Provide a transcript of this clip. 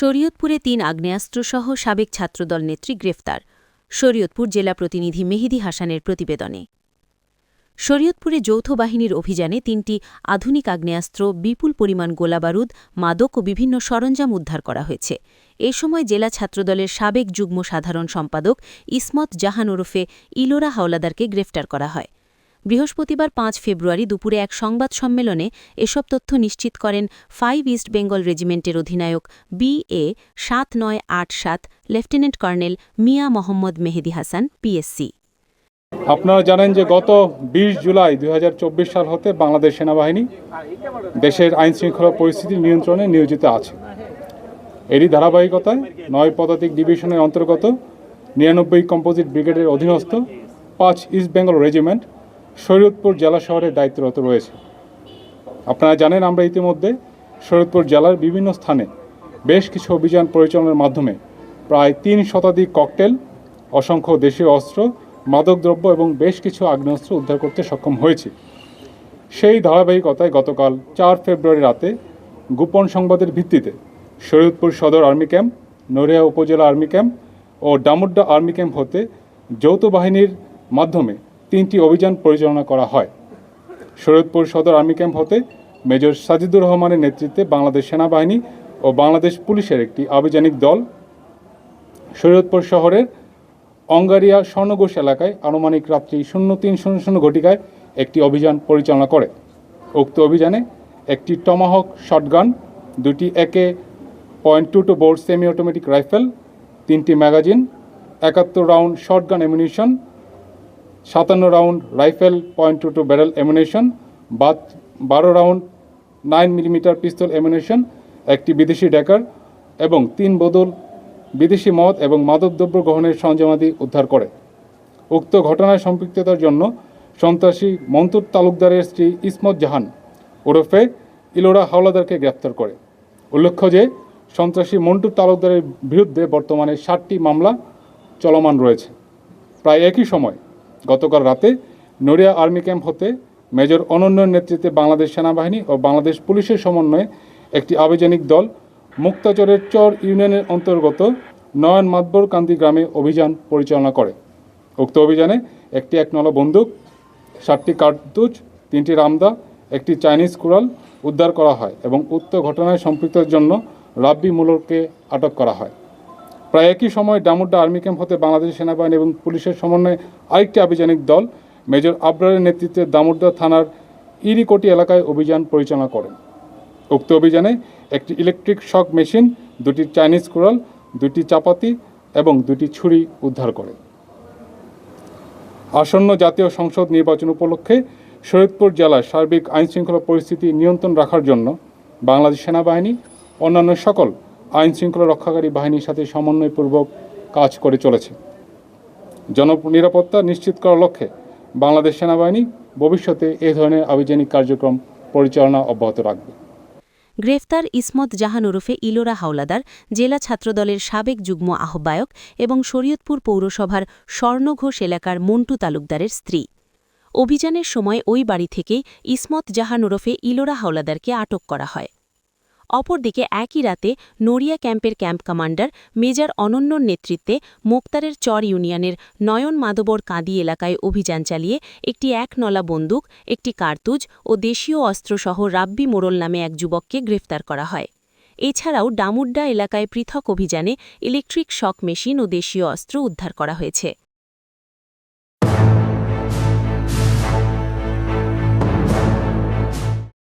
শরীয়তপুরে ৩ আগ্নেয়াস্ত্রসহ সাবেক ছাত্রদল নেত্রী গ্রেফতার। শরীয়তপুর জেলা প্রতিনিধি মেহেদী হাসানের প্রতিবেদনে। শরীয়তপুরে যৌথ বাহিনীর অভিযানে ৩টি আধুনিক আগ্নেয়াস্ত্র, বিপুল পরিমাণ গোলাবারুদ, মাদক ও বিভিন্ন সরঞ্জাম উদ্ধার করা হয়েছে। এ সময় জেলা ছাত্রদলের সাবেক যুগ্ম সাধারণ সম্পাদক ইসমত জাহান ওরফে ইলোরা হাওলাদারকে গ্রেফতার করা হয়। বৃহস্পতিবার ৫ ফেব্রুয়ারি দুপুরে এক সংবাদ সম্মেলনে এসব তথ্য নিশ্চিত করেন 5 ইস্ট বেঙ্গল রেজিমেন্টের অধিনায়ক BA 7987 lieutenant colonel Mia Mohammad মেহেদী হাসান, PSC। আপনারা জানেন যে গত ২০ জুলাই ২০২৪ সাল হতে বাংলাদেশ সেনাবাহিনী দেশের আইনশৃঙ্খলা পরিস্থিতি নিয়ন্ত্রণে নিয়োজিত আছে। এরই ধারাবাহিকতায় ৯ পদাতিক ডিভিশনের অন্তর্গত ৯৯ কম্পোজিট ব্রিগেডের অধীনস্থ ৫ ইস্ট বেঙ্গল রেজিমেন্ট শরীয়তপুর জেলা শহরে দায়িত্বরত রয়েছে। আপনারা জানেন আমরা ইতিমধ্যে শরীয়তপুর জেলার বিভিন্ন স্থানে বেশ কিছু অভিযান পরিচালনার মাধ্যমে প্রায় ৩ শতাধিক ককটেল, অসংখ্য দেশীয় অস্ত্র, মাদকদ্রব্য এবং বেশ কিছু আগ্নেয়াস্ত্র উদ্ধার করতে সক্ষম হয়েছে। সেই ধারাবাহিকতায় গতকাল ৪ ফেব্রুয়ারি রাতে গোপন সংবাদের ভিত্তিতে শরীয়তপুর সদর আর্মি ক্যাম্প, নড়িয়া উপজেলা আর্মি ক্যাম্প ও ডামুড্ডা আর্মি ক্যাম্প হতে যৌথ বাহিনীর মাধ্যমে ৩টি অভিযান পরিচালনা করা হয়। শরীয়তপুর সদর আর্মি ক্যাম্প হতে মেজর সাজিদুর রহমানের নেতৃত্বে বাংলাদেশ সেনাবাহিনী ও বাংলাদেশ পুলিশের একটি আভিযানিক দল শরীয়তপুর শহরের অঙ্গারিয়া স্বর্ণঘোষ এলাকায় আনুমানিক রাত্রি 03:00 ঘটিকায় একটি অভিযান পরিচালনা করে। উক্ত অভিযানে একটি টমাহক শটগান, 2টি AK.22 bore semi automatic rifle, 3টি magazine, 71 round shotgun ammunition, 57 round rifle .22 barrel ammunition, 12 round 9mm pistol ammunition, একটি বিদেশি ড্যাকার এবং 3 বোতল বিদেশি মদ এবং মাদকদ্রব্য গ্রহণের সরঞ্জামাদি উদ্ধার করে। উক্ত ঘটনায় সম্পৃক্ততার জন্য সন্ত্রাসী মন্টু তালুকদারের স্ত্রী ইসমত জাহান ওরফে ইলোরা হাওলাদারকে গ্রেপ্তার করে। উল্লেখ্য যে সন্ত্রাসী মন্টু তালুকদারের বিরুদ্ধে বর্তমানে 7টি মামলা চলমান রয়েছে। প্রায় একই সময় গতকাল রাতে নড়িয়া আর্মি ক্যাম্প হতে মেজর অনন্যর নেতৃত্বে বাংলাদেশ সেনাবাহিনী ও বাংলাদেশ পুলিশের সমন্বয়ে একটি আভিযানিক দল মুক্তাচরের চর ইউনিয়নের অন্তর্গত নয়ন মাতবর কান্দি গ্রামে অভিযান পরিচালনা করে। উক্ত অভিযানে একটি 1 নলা বন্দুক, 7টি কার্তুজ, 3টি রামদা, একটি চাইনিজ কুড়াল উদ্ধার করা হয় এবং উক্ত ঘটনায় সম্পৃক্তের জন্য রাব্বি মুলরকে আটক করা হয়। প্রায় একই সময় ডামুড্ডা আর্মি ক্যাম্প হতে বাংলাদেশ সেনাবাহিনী এবং পুলিশের সমন্বয়ে আরেকটি আভিযানিক দল মেজর আবরারের নেতৃত্বে দামুড্ডা থানার ইরিকোটি এলাকায় অভিযান পরিচালনা করেন। উক্ত অভিযানে একটি ইলেকট্রিক শক মেশিন, 2টি চাইনিজ কুড়াল, 2টি চাপাতি এবং 2টি ছুরি উদ্ধার করে। আসন্ন জাতীয় সংসদ নির্বাচন উপলক্ষে শরীয়তপুর জেলার সার্বিক আইনশৃঙ্খলা পরিস্থিতি নিয়ন্ত্রণ রাখার জন্য বাংলাদেশ সেনাবাহিনী অন্যান্য সকল আইনশৃঙ্খলা রক্ষাকারী বাহিনীর সাথে সমন্বয়পূর্বক কাজ করে চলেছে। জননিরাপত্তা নিশ্চিত করার লক্ষ্যে বাংলাদেশ সেনাবাহিনী ভবিষ্যতে এ ধরনের আভিযানিক কার্যক্রম পরিচালনা অব্যাহত রাখবে। গ্রেফতার ইসমত জাহান ওরফে ইলোরা হাওলাদার জেলা ছাত্রদলের সাবেক যুগ্ম আহ্বায়ক এবং শরীয়তপুর পৌরসভার স্বর্ণঘোষ এলাকার মন্টু তালুকদারের স্ত্রী। অভিযানের সময় ওই বাড়ি থেকেই ইসমত জাহান ওরফে ইলোরা হাওলাদারকে আটক করা হয়। অপরদিকে একই রাতে নড়িয়া ক্যাম্পের ক্যাম্প কমান্ডার মেজর অনন্যর নেতৃত্বে মোক্তারের চর ইউনিয়নের নয়ন মাদবর কাঁদি এলাকায় অভিযান চালিয়ে একটি 1 নলা বন্দুক, একটি কার্তুজ ও দেশীয় অস্ত্রসহ রাব্বি মোড়ল নামে এক যুবককে গ্রেফতার করা হয়। এছাড়াও ডামুড্ডা এলাকায় পৃথক অভিযানে ইলেকট্রিক শক মেশিন ও দেশীয় অস্ত্র উদ্ধার করা হয়েছে।